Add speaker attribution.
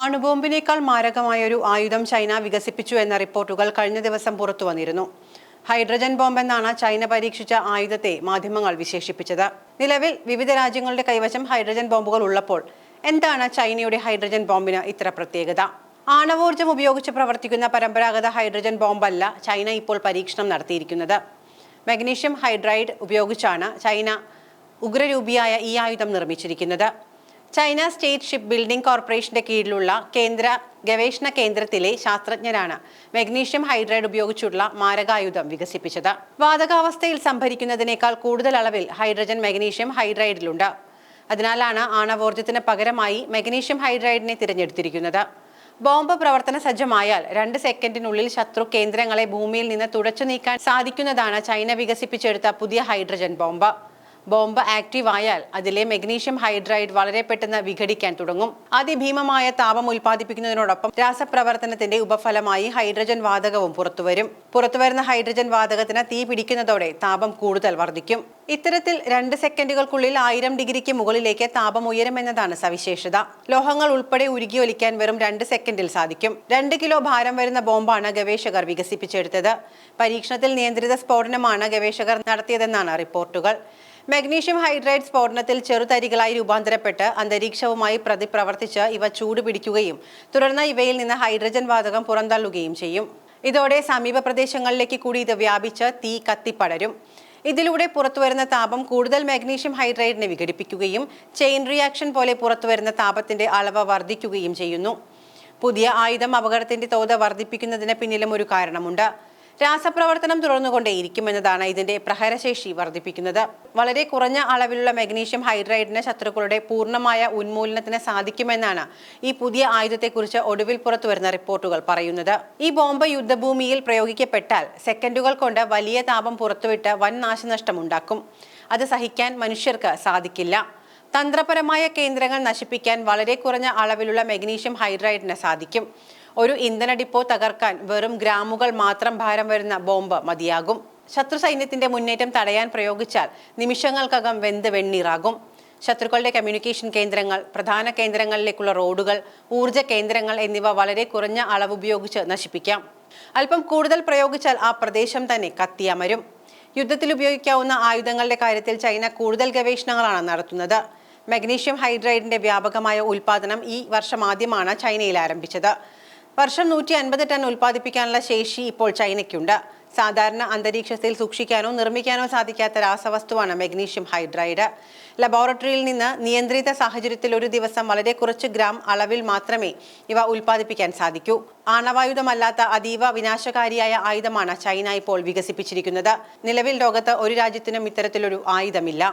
Speaker 1: അണുബോംബിനേക്കാൾ മാരകമായൊരു ആയുധം ചൈന വികസിപ്പിച്ചു എന്ന റിപ്പോർട്ടുകൾ കഴിഞ്ഞ ദിവസം പുറത്തു വന്നിരുന്നു. ഹൈഡ്രജൻ ബോംബ് എന്നാണ് ചൈന പരീക്ഷിച്ച ആയുധത്തെ മാധ്യമങ്ങൾ വിശേഷിപ്പിച്ചത്. നിലവിൽ വിവിധ രാജ്യങ്ങളുടെ കൈവശം ഹൈഡ്രജൻ ബോംബുകൾ ഉള്ളപ്പോൾ എന്താണ് ചൈനയുടെ ഹൈഡ്രജൻ ബോംബിന് ഇത്ര പ്രത്യേകത? ആണവോർജ്ജം ഉപയോഗിച്ച് പ്രവർത്തിക്കുന്ന പരമ്പരാഗത ഹൈഡ്രജൻ ബോംബല്ല ചൈന ഇപ്പോൾ പരീക്ഷണം നടത്തിയിരിക്കുന്നത്. മഗ്നീഷ്യം ഹൈഡ്രൈഡ് ഉപയോഗിച്ചാണ് ചൈന ഉഗ്രരൂപിയായ ഈ ആയുധം നിർമ്മിച്ചിരിക്കുന്നത്. ചൈന സ്റ്റേറ്റ് ഷിപ്പ് ബിൽഡിംഗ് കോർപ്പറേഷന്റെ കീഴിലുള്ള കേന്ദ്ര ഗവേഷണ കേന്ദ്രത്തിലെ ശാസ്ത്രജ്ഞരാണ് മഗ്നീഷ്യം ഹൈഡ്രൈഡ് ഉപയോഗിച്ചുള്ള മാരകായുധം വികസിപ്പിച്ചത്. വാതകാവസ്ഥയിൽ സംഭരിക്കുന്നതിനേക്കാൾ കൂടുതൽ അളവിൽ ഹൈഡ്രജൻ മഗ്നീഷ്യം ഹൈഡ്രൈഡിലുണ്ട്. അതിനാലാണ് ആണവോർജ്ജത്തിന് പകരമായി മഗ്നീഷ്യം ഹൈഡ്രൈഡിനെ തിരഞ്ഞെടുത്തിരിക്കുന്നത്. ബോംബ് പ്രവർത്തന സജ്ജമായാൽ 2 സെക്കൻഡിനുള്ളിൽ ശത്രു കേന്ദ്രങ്ങളെ ഭൂമിയിൽ നിന്ന് തുടച്ചു നീക്കാൻ സാധിക്കുന്നതാണ് ചൈന വികസിപ്പിച്ചെടുത്ത പുതിയ ഹൈഡ്രജൻ ബോംബ്. ബോംബ് ആക്റ്റീവ് ആയാൽ അതിലെ മഗ്നീഷ്യം ഹൈഡ്രൈഡ് വളരെ പെട്ടെന്ന് വിഘടിക്കാൻ തുടങ്ങും. അതിഭീമമായ താപം ഉൽപ്പാദിപ്പിക്കുന്നതിനോടൊപ്പം രാസപ്രവർത്തനത്തിന്റെ ഉപഫലമായി ഹൈഡ്രജൻ വാതകവും പുറത്തുവരുന്ന ഹൈഡ്രജൻ വാതകത്തിന് തീ പിടിക്കുന്നതോടെ താപം കൂടുതൽ വർദ്ധിക്കും. ഇത്തരത്തിൽ 2 സെക്കൻഡുകൾക്കുള്ളിൽ 1000 ഡിഗ്രിക്ക് മുകളിലേക്ക് താപം ഉയരുമെന്നതാണ് സവിശേഷത. ലോഹങ്ങൾ ഉൾപ്പെടെ ഉരുകിയൊലിക്കാൻ വെറും 2 സെക്കൻഡിൽ സാധിക്കും. 2 കിലോ ഭാരം വരുന്ന ബോംബാണ് ഗവേഷകർ വികസിപ്പിച്ചെടുത്തത്. പരീക്ഷണത്തിൽ നിയന്ത്രിത സ്ഫോടനമാണ് ഗവേഷകർ നടത്തിയതെന്നാണ് റിപ്പോർട്ടുകൾ. മഗ്നീഷ്യം ഹൈഡ്രൈഡ് സ്ഫോടനത്തിൽ ചെറുതരികളായി രൂപാന്തരപ്പെട്ട് അന്തരീക്ഷവുമായി പ്രതിപ്രവർത്തിച്ച് ഇവ ചൂടുപിടിക്കുകയും തുടർന്ന് ഇവയിൽ നിന്ന് ഹൈഡ്രജൻ വാതകം പുറന്തള്ളുകയും ചെയ്യും. ഇതോടെ സമീപ പ്രദേശങ്ങളിലേക്ക് കൂടി ഇത് വ്യാപിച്ച് തീ കത്തിപ്പടരും. ഇതിലൂടെ പുറത്തുവരുന്ന താപം കൂടുതൽ മഗ്നീഷ്യം ഹൈഡ്രൈഡിനെ വിഘടിപ്പിക്കുകയും ചെയിൻ റിയാക്ഷൻ പോലെ പുറത്തുവരുന്ന താപത്തിന്റെ അളവ് വർദ്ധിക്കുകയും ചെയ്യുന്നു. പുതിയ ആയുധം അപകടത്തിന്റെ തോത് വർദ്ധിപ്പിക്കുന്നതിന് പിന്നിലും ഒരു കാരണമുണ്ട്. രാസപ്രവർത്തനം തുടർന്നുകൊണ്ടേയിരിക്കുമെന്നതാണ് ഇതിന്റെ പ്രഹരശേഷി വർദ്ധിപ്പിക്കുന്നത്. വളരെ കുറഞ്ഞ അളവിലുള്ള മഗ്നീഷ്യം ഹൈഡ്രൈഡിന് ശത്രുക്കളുടെ പൂർണ്ണമായ ഉന്മൂലനത്തിന് സാധിക്കുമെന്നാണ് ഈ പുതിയ ആയുധത്തെക്കുറിച്ച് ഒടുവിൽ പുറത്തുവരുന്ന റിപ്പോർട്ടുകൾ പറയുന്നത്. ഈ ബോംബ് യുദ്ധഭൂമിയിൽ പ്രയോഗിക്കപ്പെട്ടാൽ സെക്കൻഡുകൾ കൊണ്ട് വലിയ താപം പുറത്തുവിട്ട് വൻ നാശനഷ്ടം ഉണ്ടാക്കും. അത് സഹിക്കാൻ മനുഷ്യർക്ക് സാധിക്കില്ല. തന്ത്രപരമായ കേന്ദ്രങ്ങൾ നശിപ്പിക്കാൻ വളരെ കുറഞ്ഞ അളവിലുള്ള മഗ്നീഷ്യം ഹൈഡ്രൈഡിന് സാധിക്കും. ഒരു ഇന്ധന ഡിപ്പോ തകർക്കാൻ വെറും ഗ്രാമുകൾ മാത്രം ഭാരം വരുന്ന ബോംബ് മതിയാകും. ശത്രു സൈന്യത്തിന്റെ മുന്നേറ്റം തടയാൻ പ്രയോഗിച്ചാൽ നിമിഷങ്ങൾക്കകം വെന്ത് വെണ്ണീറാകും. ശത്രുക്കളുടെ കമ്മ്യൂണിക്കേഷൻ കേന്ദ്രങ്ങൾ, പ്രധാന കേന്ദ്രങ്ങളിലേക്കുള്ള റോഡുകൾ, ഊർജ്ജ കേന്ദ്രങ്ങൾ എന്നിവ വളരെ കുറഞ്ഞ അളവ് ഉപയോഗിച്ച് നശിപ്പിക്കാം. അല്പം കൂടുതൽ പ്രയോഗിച്ചാൽ ആ പ്രദേശം തന്നെ കത്തിയമരും. യുദ്ധത്തിൽ ഉപയോഗിക്കാവുന്ന ആയുധങ്ങളുടെ കാര്യത്തിൽ ചൈന കൂടുതൽ ഗവേഷണങ്ങളാണ് നടത്തുന്നത്. മഗ്നീഷ്യം ഹൈഡ്രൈഡിന്റെ വ്യാപകമായ ഉൽപാദനം ഈ വർഷം ആദ്യമാണ് ചൈനയിൽ ആരംഭിച്ചത്. വർഷം 150 ടൺ ഉൽപ്പാദിപ്പിക്കാനുള്ള ശേഷി ഇപ്പോൾ ചൈനയ്ക്കുണ്ട്. സാധാരണ അന്തരീക്ഷത്തിൽ സൂക്ഷിക്കാനോ നിർമ്മിക്കാനോ സാധിക്കാത്ത രാസവസ്തുവാണ് മഗ്നീഷ്യം ഹൈഡ്രൈഡ്. ലബോറട്ടറിയിൽ നിന്ന് നിയന്ത്രിത സാഹചര്യത്തിൽ ഒരു ദിവസം വളരെ കുറച്ച് ഗ്രാം അളവിൽ മാത്രമേ ഇവ ഉൽപ്പാദിപ്പിക്കാൻ സാധിക്കൂ. ആണവായുധമല്ലാത്ത അതീവ വിനാശകാരിയായ ആയുധമാണ് ചൈന ഇപ്പോൾ വികസിപ്പിച്ചിരിക്കുന്നത്. നിലവിൽ ലോകത്ത് ഒരു രാജ്യത്തിനും ഇത്തരത്തിലൊരു ആയുധമില്ല.